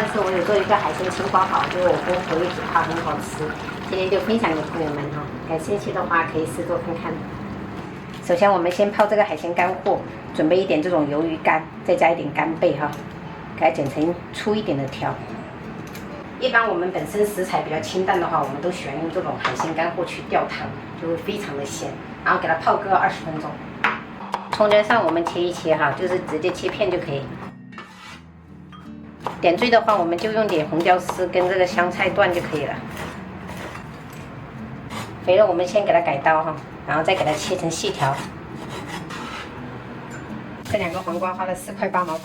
次我有做一个海鲜青瓜煲，就是我公婆一煮它很好吃，今天就分享给朋友们哈，感兴趣的话可以试做看看。首先我们先泡这个海鲜干货，准备一点这种鱿鱼干，再加一点干贝哈，给它剪成粗一点的条。一般我们本身食材比较清淡的话，我们都喜欢用这种海鲜干货去吊汤，就会非常的鲜。然后给它泡个20分钟。葱姜蒜我们切一切哈，就是直接切片就可以。点缀的话，我们就用点红椒丝跟这个香菜段就可以了。肥肉我们先给它改刀哈，然后再给它切成细条。这2个黄瓜花了4块8毛8，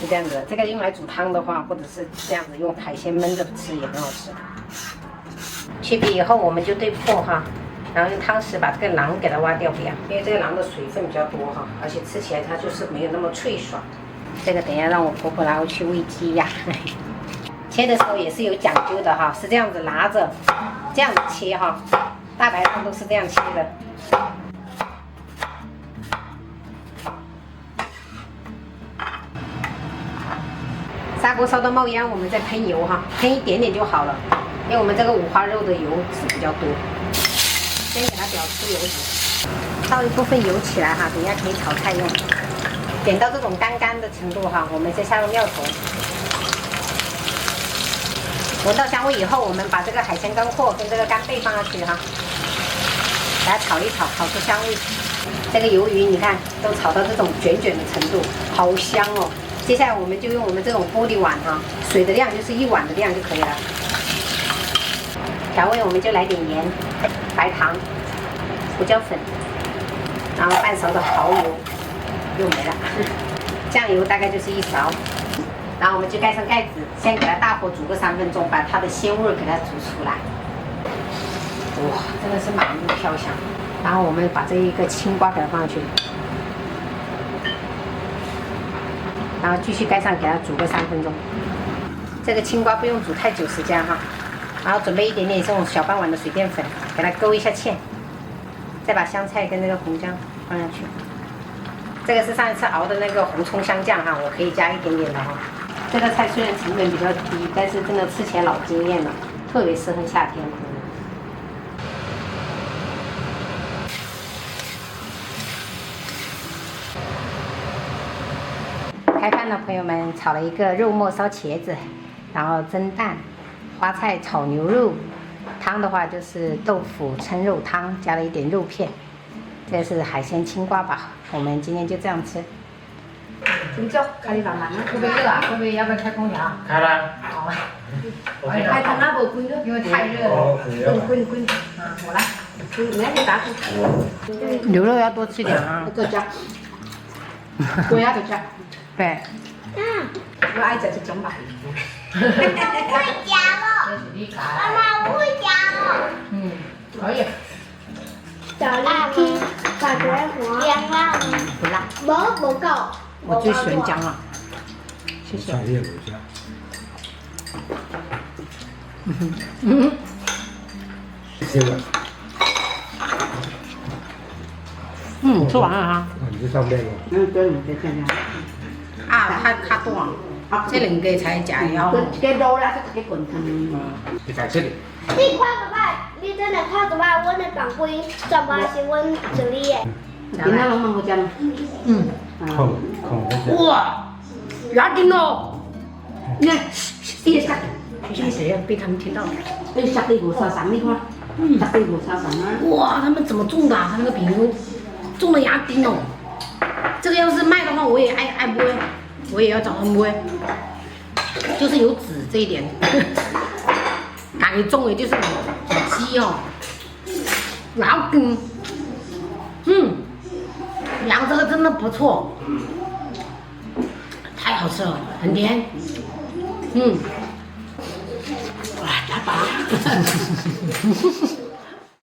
是这样子的。这个用来煮汤的话，或者是这样子用海鲜焖着吃也很好吃。去皮以后我们就对破哈，然后用汤匙把这个囊给它挖掉，不要，因为这个囊的水分比较多哈，而且吃起来它就是没有那么脆爽。这个等一下让我婆婆拿回去喂鸡呀。切的时候也是有讲究的哈，是这样子拿着，这样子切哈，大白菜都是这样切的。砂锅烧到冒烟，我们再喷油哈，喷一点点就好了，因为我们这个五花肉的油脂比较多。先给它煸出油脂，倒一部分油起来哈，等一下可以炒菜用。点到这种干干的程度哈，我们再下入料头。闻到香味以后，我们把这个海鲜干货跟这个干贝放下去哈，给它炒一炒，炒出香味。这个鱿鱼你看都炒到这种卷卷的程度，好香哦。接下来我们就用我们这种玻璃碗哈，水的量就是1碗的量就可以了。调味我们就来点盐、白糖、胡椒粉，然后半勺的蚝油，又没了。酱油大概就是1勺，然后我们就盖上盖子，先给它大火煮个3分钟，把它的鲜味给它煮出来。哇，真的是满目飘香。然后我们把这一个青瓜给它放上去，然后继续盖上，给它煮个3分钟。这个青瓜不用煮太久时间哈。然后准备一点点这种小半碗的水淀粉，给它勾一下芡，再把香菜跟这个红姜放下去。这个是上一次熬的那个红葱香酱哈，我可以加一点点的哈。这个菜虽然成本比较低，但是真的吃起来老惊艳了，特别适合夏天。开饭了，朋友们，炒了一个肉末烧茄子，然后蒸蛋。花菜炒牛肉，汤的话就是豆腐蛏肉汤，加了一点肉片。这是海鲜青瓜煲，我们今天就这样吃。青椒，开你饭慢啊！会不会热啊？会不会要不要开空调？开了。好。开它那不滚热，因为太热了。滚。啊，我来。你来去打出。牛肉要多吃点啊。多加。我也要多加。对。我爱吃这种吧。我会夹了，妈妈我会夹了。可以。小辣鸡，感觉黄姜辣吗？不辣。不够。我最喜欢姜了。谢谢。吃完了哈。你就上面了。对，你再看看。啊，它多啊。这2个才食了。这多啦，这滚汤。你快吃点。你看个吧，你真的看个吧，我的港规怎么是我这里的？今天拢冇讲。哇，牙紧哦！你看，别吓，谢谢，被他们听到了。哎，吓得我烧伤，你看，吓得我烧伤啊！哇，他们怎么种的？他那个皮肤种的牙钉哦。这个要是卖的话，我也爱买。我也要找他买，就是有籽这一点，改种的就是鸡哦，老根，养这个真的不错，太好吃了，很甜，哇，太棒了。